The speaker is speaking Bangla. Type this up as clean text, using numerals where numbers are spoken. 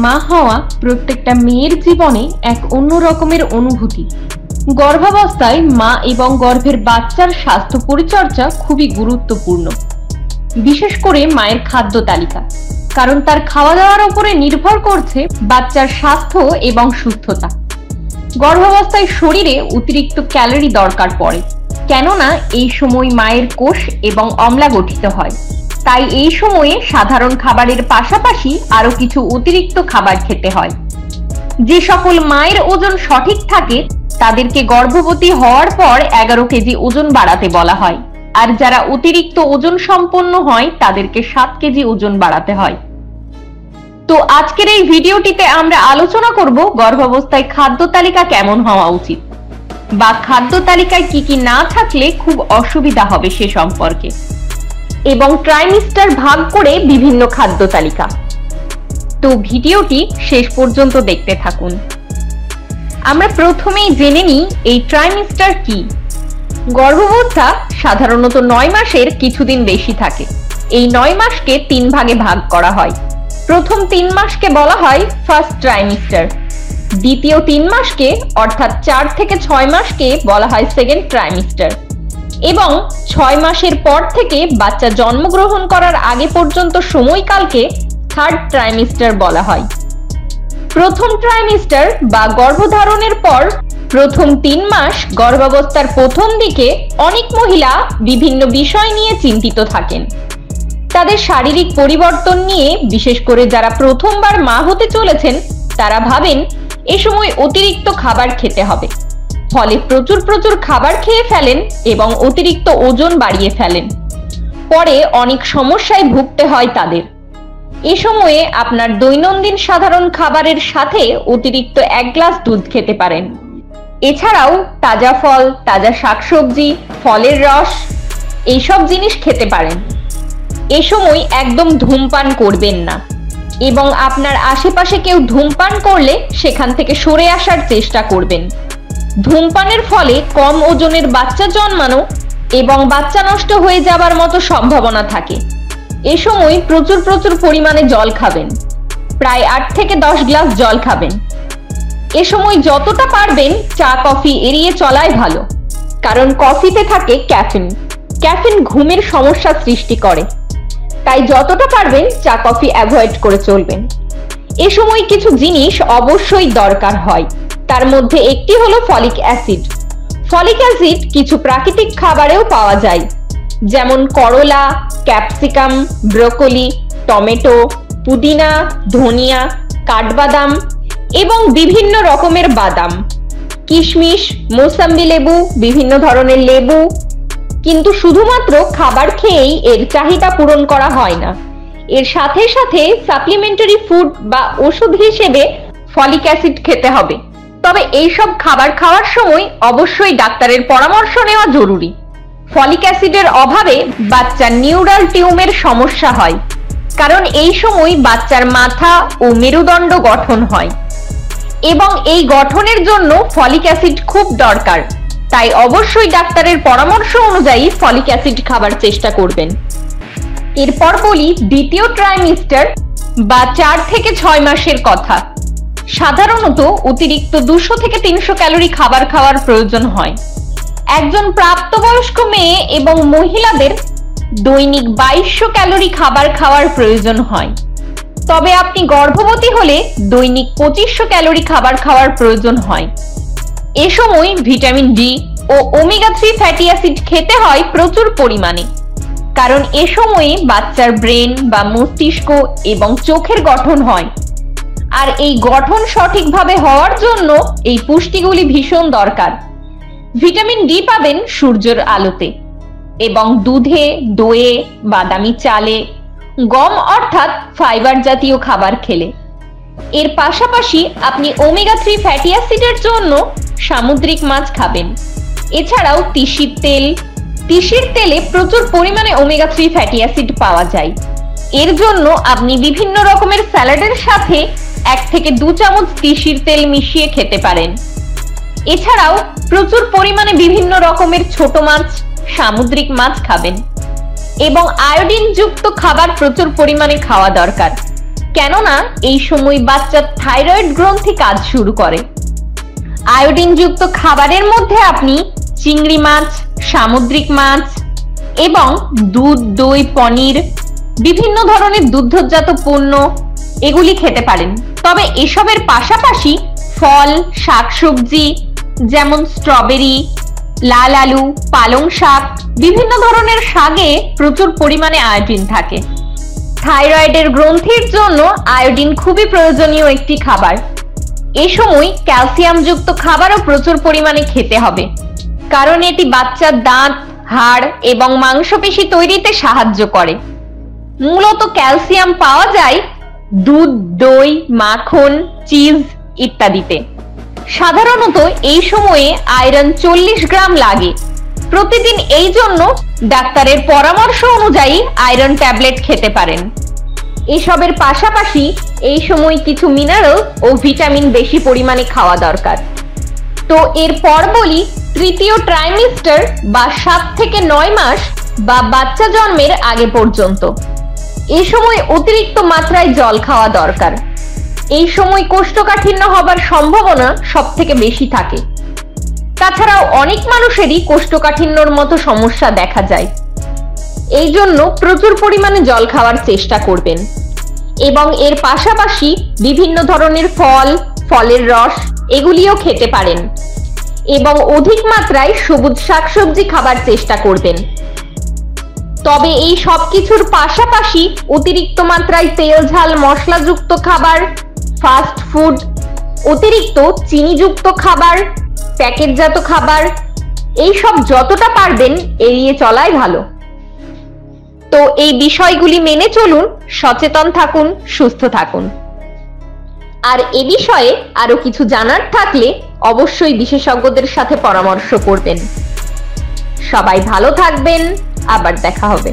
মা হওয়া প্রত্যেকটা মেয়ের জীবনে এক অন্য রকমের অনুভূতি। গর্ভাবস্থায় মা এবং গর্ভের বাচ্চার স্বাস্থ্য পরিচর্যা খুবই গুরুত্বপূর্ণ, বিশেষ করে মায়ের খাদ্য তালিকা, কারণ তার খাওয়া দাওয়ার উপরে নির্ভর করছে বাচ্চার স্বাস্থ্য এবং সুস্থতা। গর্ভাবস্থায় শরীরে অতিরিক্ত ক্যালোরি দরকার পড়ে, কেননা এই সময় মায়ের কোষ এবং অম্লা গঠিত হয়। তাই এই সময়ে সাধারণ খাবারের পাশাপাশি আরো কিছু অতিরিক্ত খাবার খেতে হয়। যে সকল মায়ের ওজন সঠিক থাকে তাদেরকে গর্ভবতী হওয়ার পর 11 কেজি ওজন বাড়াতে বলা হয়, আর যারা অতিরিক্ত ওজন সম্পন্ন হয় তাদেরকে 7 কেজি ওজন বাড়াতে হয়। তো আজকের এই ভিডিওটিতে আমরা আলোচনা করব গর্ভাবস্থায় খাদ্য তালিকা কেমন হওয়া উচিত, বা খাদ্য তালিকায় কি কি না থাকলে খুব অসুবিধা হবে সে সম্পর্কে, এবং ট্রাইমিস্টার ভাগ করে বিভিন্ন খাদ্য তালিকা। তো ভিডিওটি শেষ পর্যন্ত দেখতে থাকুন। আমরা প্রথমেই জেনে নিই এই ট্রাইমিস্টার কি। গর্ভাবস্থা সাধারণত 9 মাসের কিছুদিন বেশি থাকে। এই 9 মাসকে 3 ভাগে ভাগ করা হয়। প্রথম 3 মাসকে বলা হয় ফার্স্ট ট্রাইমিস্টার, দ্বিতীয় 3 মাসকে অর্থাৎ 4 থেকে 6 মাসকে বলা হয় সেকেন্ড ট্রাইমিস্টার, এবং 6 মাসের পর থেকে বাচ্চা জন্মগ্রহণ করার আগে পর্যন্ত সময়কালকে থার্ড ট্রাইমিস্টার বলা হয়। প্রথম ট্রাইমিস্টার বা গর্ভধারণের পর প্রথম 3 মাস গর্ভাবস্থার প্রথম দিকে অনেক মহিলা বিভিন্ন বিষয় নিয়ে চিন্তিত থাকেন। তাদের শারীরিক পরিবর্তন নিয়ে, বিশেষ করে যারা প্রথমবার মা হতে চলেছেন তারা ভাবেন এ সময় অতিরিক্ত খাবার খেতে হবে, ফলে প্রচুর খাবার খেয়ে ফেলেন এবং অতিরিক্ত ওজন বাড়িয়ে ফেলেন। পরে অনেক সমস্যায় ভুগতে হয় তাদের। এ সময়ে আপনার দৈনন্দিন সাধারণ খাবারের সাথে অতিরিক্ত 1 গ্লাস দুধ খেতে পারেন। এছাড়াও তাজা ফল, তাজা শাকসবজি, ফলের রস এইসব জিনিস খেতে পারেন। এ সময় একদম ধূমপান করবেন না, এবং আপনার আশেপাশে কেউ ধূমপান করলে সেখান থেকে সরে আসার চেষ্টা করবেন। ধূমপানের ফলে কম ওজনের বাচ্চা জন্মানো এবং বাচ্চা নষ্ট হয়ে যাবার মতো সম্ভাবনা থাকে। এ সময় প্রচুর পরিমাণে জল খাবেন, প্রায় 8 থেকে 10 গ্লাস জল খাবেন। এ সময় যতটা পারবেন চা কফি এড়িয়ে চলাই ভালো, কারণ কফিতে থাকে ক্যাফিন ঘুমের সমস্যা সৃষ্টি করে। তাই যতটা পারবেন চা কফি অ্যাভয়েড করে চলবেন। এ সময় কিছু জিনিস অবশ্যই দরকার হয়, তার মধ্যে একটি হলো ফলিক অ্যাসিড। ফলিক অ্যাসিড কিছু প্রাকৃতিক খাবারেও পাওয়া যায়, যেমন করলা, ক্যাপসিকাম, ব্রোকলি, টমেটো, পুদিনা, ধনিয়া, কাঠবাদাম এবং বিভিন্ন রকমের বাদাম, কিশমিশ, মৌসম্বি লেবু, বিভিন্ন ধরনের লেবু। কিন্তু শুধুমাত্র খাবার খেয়েই এর চাহিদা পূরণ করা হয় না, এর সাথে সাথে সাপ্লিমেন্টারি ফুড বা ওষুধ হিসেবে ফলিক অ্যাসিড খেতে হবে। তবে এইসব খাবার খাওয়ার সময় অবশ্যই ডাক্তারের পরামর্শ নেওয়া জরুরি। ফলিক অ্যাসিডের অভাবে বাচ্চার নিউরাল টিউমের সমস্যা হয়, কারণ এই সময় বাচ্চার মাথা ও মেরুদণ্ড গঠন হয়, এবং এই গঠনের জন্য ফলিক অ্যাসিড খুব দরকার। তাই অবশ্যই ডাক্তারের পরামর্শ অনুযায়ী ফলিক অ্যাসিড খাবার চেষ্টা করবেন। এরপর বলি দ্বিতীয় ট্রাইমিস্টার বা 4 থেকে 6 মাসের কথা। সাধারণত অতিরিক্ত 200 থেকে 300 ক্যালোরি খাবার খাওয়ার প্রয়োজন হয়। একজন প্রাপ্তবয়স্ক মেয়ে এবং মহিলাদের দৈনিক 2200 ক্যালোরি খাবার খাওয়ার প্রয়োজন হয়। তবে আপনি গর্ভবতী হলে দৈনিক 2500 ক্যালোরি খাবার খাওয়ার প্রয়োজন হয়। এ সময় ভিটামিন ডি ও ওমেগা 3 ফ্যাটি অ্যাসিড খেতে হয় প্রচুর পরিমাণে, কারণ এ সময়ে বাচ্চার ব্রেন বা মস্তিষ্ক এবং চোখের গঠন হয়, আর এই গঠন সঠিকভাবে হওয়ার জন্য এই পুষ্টিগুলি ভীষণ দরকার। ভিটামিন ডি পাবেন সূর্যের আলোতে এবং দুধে, দইয়ে, বাদামি চালে, গম অর্থাৎ ফাইবার জাতীয় খাবার খেলে। এর পাশাপাশি আপনি ওমেগা 3 ফ্যাটি অ্যাসিডের জন্য সামুদ্রিক মাছ খাবেন। এছাড়াও তিসির তেলে প্রচুর পরিমাণে ওমেগা 3 ফ্যাটি অ্যাসিড পাওয়া যায়। এর জন্য আপনি বিভিন্ন রকমের স্যালাডের সাথে 1 থেকে 2 চামচ তিসির তেল মিশিয়ে খেতে পারেন। এছাড়াও প্রচুর পরিমাণে বিভিন্ন রকমের ছোট মাছ, সামুদ্রিক মাছ খাবেন, এবং আয়োডিন যুক্ত খাবার প্রচুর পরিমাণে খাওয়া দরকার। কেননা এই সময় বাচ্চার থাইরয়েড গ্রন্থি কাজ শুরু করে। আয়োডিনযুক্ত খাবারের মধ্যে আপনি চিংড়ি মাছ, সামুদ্রিক মাছ এবং দুধ, দই, পনির, বিভিন্ন ধরনের দুগ্ধজাত পণ্য এগুলি খেতে পারেন। তবে এসবের পাশাপাশি ফল, শাকসবজি যেমন স্ট্রবেরি, লাল আলু, পালং শাক, বিভিন্ন ধরনের শাকে প্রচুর পরিমাণে আয়োডিন থাকে। থাইরয়েডের গ্রন্থির জন্য আয়োডিন খুবই প্রয়োজনীয় একটি খাবার। এই সময় ক্যালসিয়ামযুক্ত খাবারও প্রচুর পরিমাণে খেতে হবে, কারণ এটি বাচ্চার দাঁত, হাড় এবং মাংসপেশি তৈরিতে সাহায্য করে। মূলত ক্যালসিয়াম পাওয়া যায় দুধ, দই, মাখন, চিজ ইত্যাদিতে। সাধারণত এই সময়ে আয়রন 40 গ্রাম লাগে প্রতিদিন। এই জন্য ডাক্তারের পরামর্শ অনুযায়ী আয়রন ট্যাবলেট খেতে পারেন। এসবের পাশাপাশি এই সময় কিছু মিনারেল ও ভিটামিন বেশি পরিমাণে খাওয়া দরকার। তো এরপর বলি তৃতীয় ট্রাইমিস্টার বা 7 থেকে 9 মাস বা বাচ্চা জন্মের আগে পর্যন্ত। এই সময় অতিরিক্ত মাত্রায় জল খাওয়া দরকার। এই সময় কোষ্ঠকাঠিন্য হবার সম্ভাবনা সব থেকে বেশি থাকে। তাছাড়াও অনেক মানুষেরই কোষ্ঠকাঠিন্যর মতো সমস্যা দেখা যায়। এই জন্য প্রচুর পরিমাণে জল খাওয়ার চেষ্টা করবেন এবং এর পাশাপাশি বিভিন্ন ধরনের ফল, ফলের রস এগুলিও খেতে পারেন এবং অধিক মাত্রায় সবুজ শাকসবজি খাবার চেষ্টা করবেন। তবে এই সব কিছুর পাশাপাশি অতিরিক্ত মাত্রায় তেল, ঝাল, মশলাযুক্ত খাবার, ফাস্ট ফুড, অতিরিক্ত চিনিযুক্ত খাবার, প্যাকেটজাত খাবার এই সব যতটা পারবেন এড়িয়ে চলাই ভালো। তো এই বিষয়গুলি মেনে চলুন, সচেতন থাকুন, সুস্থ থাকুন। আর এ বিষয়ে আরো কিছু জানার থাকলে অবশ্যই বিশেষজ্ঞদের সাথে পরামর্শ করবেন। সবাই ভালো থাকবেন, আবার দেখা হবে।